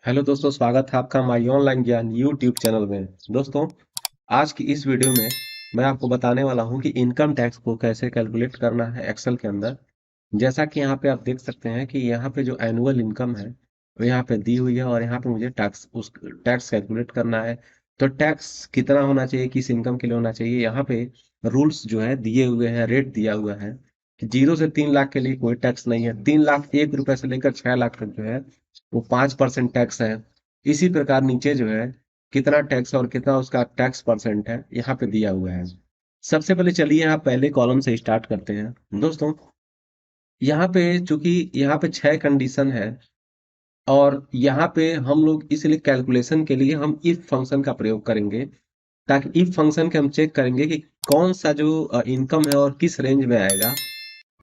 Hello दोस्तों, स्वागत है आपका हमारी ऑनलाइन ज्ञान यूट्यूब चैनल में। दोस्तों, आज की इस वीडियो में मैं आपको बताने वाला हूं कि इनकम टैक्स को कैसे कैलकुलेट करना है एक्सेल के अंदर। जैसा कि यहाँ पे आप देख सकते हैं कि यहाँ पे जो एनुअल इनकम है वो यहाँ पे दी हुई है और यहाँ पे मुझे टैक्स कैलकुलेट करना है। तो टैक्स कितना होना चाहिए, किस इनकम के लिए होना चाहिए, यहाँ पे रूल्स जो है दिए हुए हैं, रेट दिया हुआ है कि 0 से 3 लाख के लिए कोई टैक्स नहीं है। 3 लाख 1 रुपए से लेकर 6 लाख तक जो है वो 5% टैक्स है। इसी प्रकार नीचे जो है कितना टैक्स और कितना उसका टैक्स परसेंट है यहाँ पे दिया हुआ है। सबसे पहले चलिए आप पहले कॉलम से स्टार्ट करते हैं। दोस्तों, यहाँ पे चूंकि यहाँ पे 6 कंडीशन है और यहाँ पे हम लोग इसलिए कैलकुलेशन के लिए हम इफ फंक्शन का प्रयोग करेंगे, ताकि इफ फंक्शन के हम चेक करेंगे कि कौन सा जो इनकम है और किस रेंज में आएगा,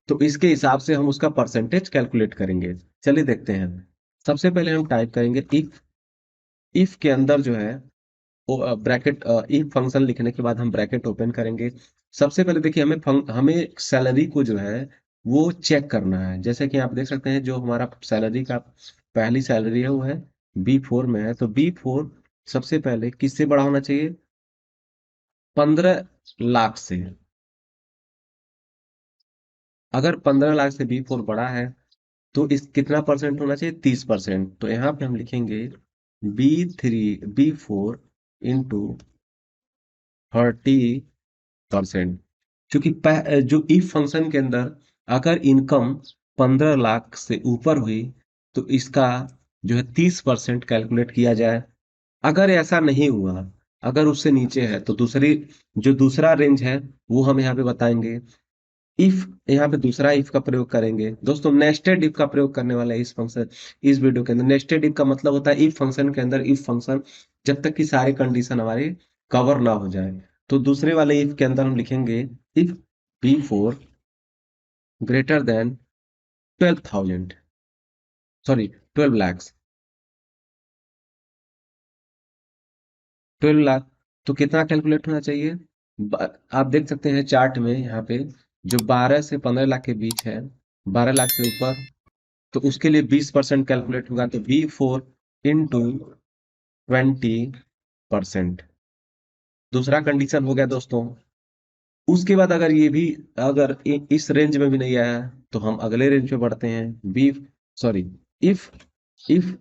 तो इसके हिसाब से हम उसका परसेंटेज कैलकुलेट करेंगे। चलिए देखते हैं। सबसे पहले हम टाइप करेंगे इफ के अंदर जो है वो ब्रैकेट, इफ फंक्शन लिखने के बाद हम ब्रैकेट ओपन करेंगे। सबसे पहले देखिए हमें सैलरी को जो है वो चेक करना है। जैसे कि आप देख सकते हैं जो हमारा सैलरी का पहली सैलरी है वो है B4 में है। तो B4 सबसे पहले किससे बड़ा होना चाहिए? 15 लाख से। अगर 15 लाख से B4 बड़ा है तो इस कितना परसेंट होना चाहिए? 30%। तो यहाँ पे हम लिखेंगे B4 इंटू 30%। क्योंकि जो इफ फंक्शन के अंदर अगर इनकम 15 लाख से ऊपर हुई तो इसका जो है 30% कैलकुलेट किया जाए। अगर ऐसा नहीं हुआ, अगर उससे नीचे है, तो जो दूसरा रेंज है वो हम यहाँ पे बताएंगे। इफ यहाँ पे दूसरा इफ का प्रयोग करेंगे। दोस्तों, नेस्टेड इफ का प्रयोग करने वाला है इस वीडियो के अंदर। नेस्टेड इफ का मतलब होता है इफ फंक्शन के अंदर इफ फंक्शन जब तक कि सारी कंडीशन हमारी कवर ना हो जाए। तो दूसरे वाले इफ के अंदर हम लिखेंगे if B4 greater then 12,000, sorry 12 lakhs। 12 lakh तो कितना कैलकुलेट होना चाहिए? आप देख सकते हैं चार्ट में यहाँ पे जो 12 से 15 लाख के बीच है, 12 लाख से ऊपर, तो उसके लिए 20% कैलकुलेट होगा। तो B4 इंटू 20%। दूसरा कंडीशन हो गया दोस्तों। उसके बाद अगर ये भी, अगर इस रेंज में भी नहीं आया तो हम अगले रेंज पे बढ़ते हैं। B sorry if if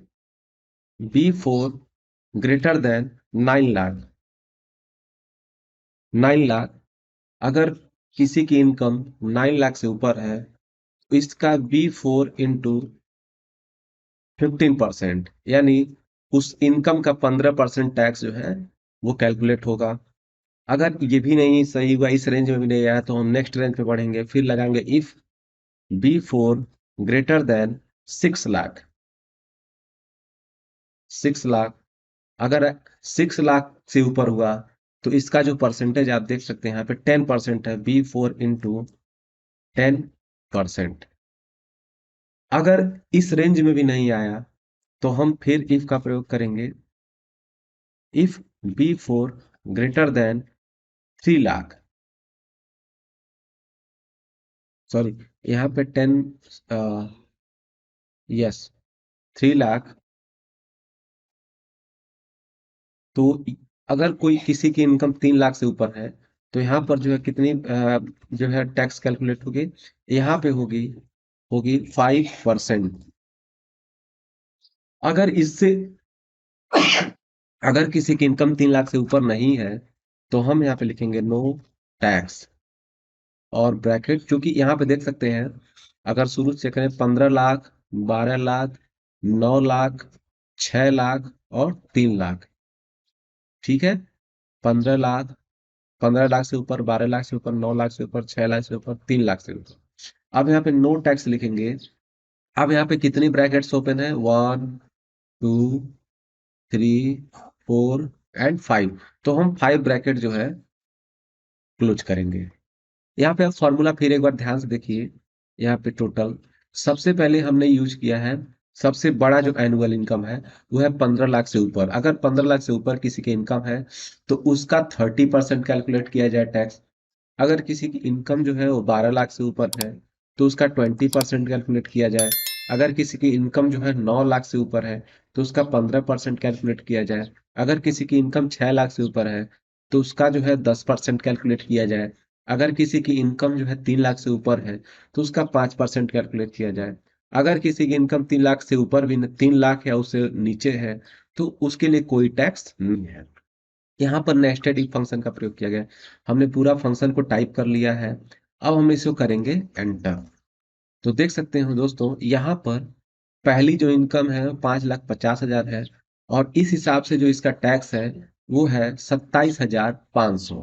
B4 greater than 9 lakh. 9 lakh, अगर किसी की इनकम 9 लाख से ऊपर है तो इसका B4 इंटू 15%, यानी उस इनकम का 15% टैक्स जो है वो कैलकुलेट होगा। अगर ये भी नहीं सही हुआ, इस रेंज में भी नहीं आया, तो हम नेक्स्ट रेंज पे बढ़ेंगे, फिर लगाएंगे if B4 greater then 6 lakh. 6 lakh, अगर 6 लाख से ऊपर हुआ तो इसका जो परसेंटेज आप देख सकते हैं यहाँ पे 10% है। B4 into 10%। अगर इस रेंज में भी नहीं आया तो हम फिर इफ का प्रयोग करेंगे। If B4 greater then 3 lakh, sorry यहाँ पे 10, यस, 3 लाख। तो अगर कोई किसी की इनकम 3 लाख से ऊपर है तो यहाँ पर जो है कितनी जो है टैक्स कैलकुलेट होगी? यहाँ पे होगी होगी 5%। अगर इससे अगर किसी की इनकम 3 लाख से ऊपर नहीं है तो हम यहाँ पे लिखेंगे नो टैक्स और ब्रैकेट। क्योंकि यहाँ पे देख सकते हैं अगर शुरू से करें 15 लाख, 12 लाख, 9 लाख, 6 लाख और 3 लाख, ठीक है। 15 लाख, 15 लाख से ऊपर, 12 लाख से ऊपर, 9 लाख से ऊपर, 6 लाख से ऊपर, 3 लाख से ऊपर। अब यहाँ पे नो टैक्स लिखेंगे। अब यहाँ पे कितनी ब्रैकेट्स ओपन है? 1 2 3 4 एंड 5। तो हम 5 ब्रैकेट जो है क्लोज करेंगे। यहाँ पे आप फॉर्मूला फिर एक बार ध्यान से देखिए। यहाँ पे टोटल सबसे पहले हमने यूज किया है, सबसे बड़ा जो एनुअल इनकम है वो है 15 लाख से ऊपर। अगर 15 लाख से ऊपर किसी की इनकम है तो उसका 30% कैलकुलेट किया जाए टैक्स। अगर किसी की इनकम जो है वो 12 लाख से ऊपर है तो उसका 20% कैलकुलेट किया जाए। अगर किसी की इनकम जो है 9 लाख से ऊपर है तो उसका 15% कैलकुलेट किया जाए। अगर किसी की इनकम 6 लाख से ऊपर है तो उसका जो है 10% कैलकुलेट किया जाए। अगर किसी की इनकम जो है 3 लाख से ऊपर है तो उसका 5% कैलकुलेट किया जाए। अगर किसी की इनकम 3 लाख से ऊपर भी 3 लाख या उससे नीचे है तो उसके लिए कोई टैक्स नहीं है। यहाँ पर नेस्टेड इफ फंक्शन का प्रयोग किया गया है। हमने पूरा फंक्शन को टाइप कर लिया है। अब हम इसको करेंगे एंटर। तो देख सकते हो दोस्तों, यहाँ पर पहली जो इनकम है 5,50,000 है और इस हिसाब से जो इसका टैक्स है वो है 27,500।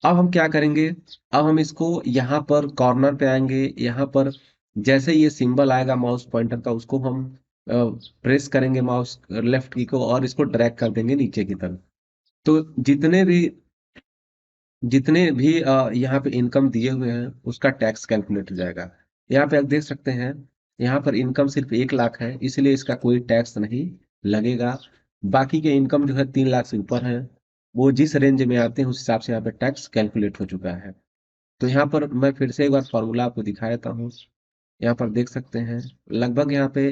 अब हम क्या करेंगे, अब हम इसको यहाँ पर कॉर्नर पे आएंगे। यहाँ पर जैसे ये सिंबल आएगा माउस पॉइंटर का उसको हम प्रेस करेंगे माउस लेफ्ट की को और इसको ड्रैग कर देंगे नीचे की तरफ। तो जितने भी यहाँ पे इनकम दिए हुए हैं उसका टैक्स कैलकुलेट हो जाएगा। यहाँ पे आप देख सकते हैं, यहाँ पर इनकम सिर्फ 1 लाख है इसलिए इसका कोई टैक्स नहीं लगेगा। बाकी के इनकम जो है 3 लाख से ऊपर है, वो जिस रेंज में आते हैं उस हिसाब से यहाँ पे टैक्स कैलकुलेट हो चुका है। तो यहाँ पर मैं फिर से एक बार फॉर्मूला आपको दिखा देता हूँ। यहाँ पर देख सकते हैं लगभग यहाँ पे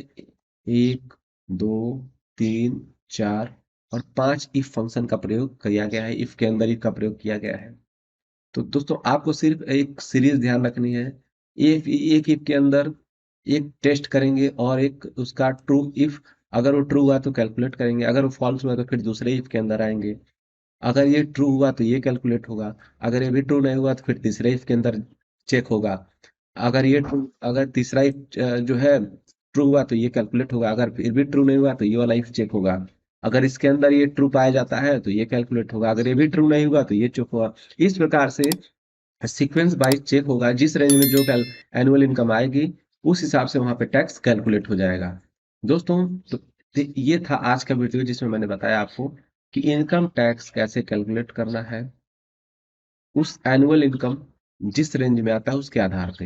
1, 2, 3, 4 और 5 इफ फंक्शन का प्रयोग किया गया है, इफ के अंदर इफ का प्रयोग किया गया है। तो दोस्तों आपको सिर्फ एक सीरीज ध्यान रखनी है। एक एक इफ के अंदर एक टेस्ट करेंगे और एक उसका ट्रू इफ, अगर वो ट्रू हुआ तो कैलकुलेट करेंगे, अगर वो फॉल्स हुआ तो फिर दूसरे इफ के अंदर आएंगे। अगर ये ट्रू हुआ तो ये कैलकुलेट होगा, अगर ये भी ट्रू नहीं हुआ तो फिर तीसरे इफ के अंदर चेक होगा। अगर तीसरा इफ जो है ट्रू हुआ तो ये कैलकुलेट होगा, अगर फिर भी ट्रू नहीं हुआ तो ये वाला इफ चेक होगा। अगर इसके अंदर ये ट्रू पाया जाता है तो ये कैलकुलेट होगा, अगर ये भी ट्रू नहीं हुआ तो ये चेक होगा। इस प्रकार से सीक्वेंस वाइज चेक होगा, जिस रेंज में जो एनुअल इनकम आएगी उस हिसाब से वहां पे टैक्स कैलकुलेट हो जाएगा। दोस्तों, तो ये था आज का वीडियो जिसमें मैंने बताया आपको कि इनकम टैक्स कैसे कैलकुलेट करना है उस एनुअल इनकम जिस रेंज में आता है उसके आधार पे।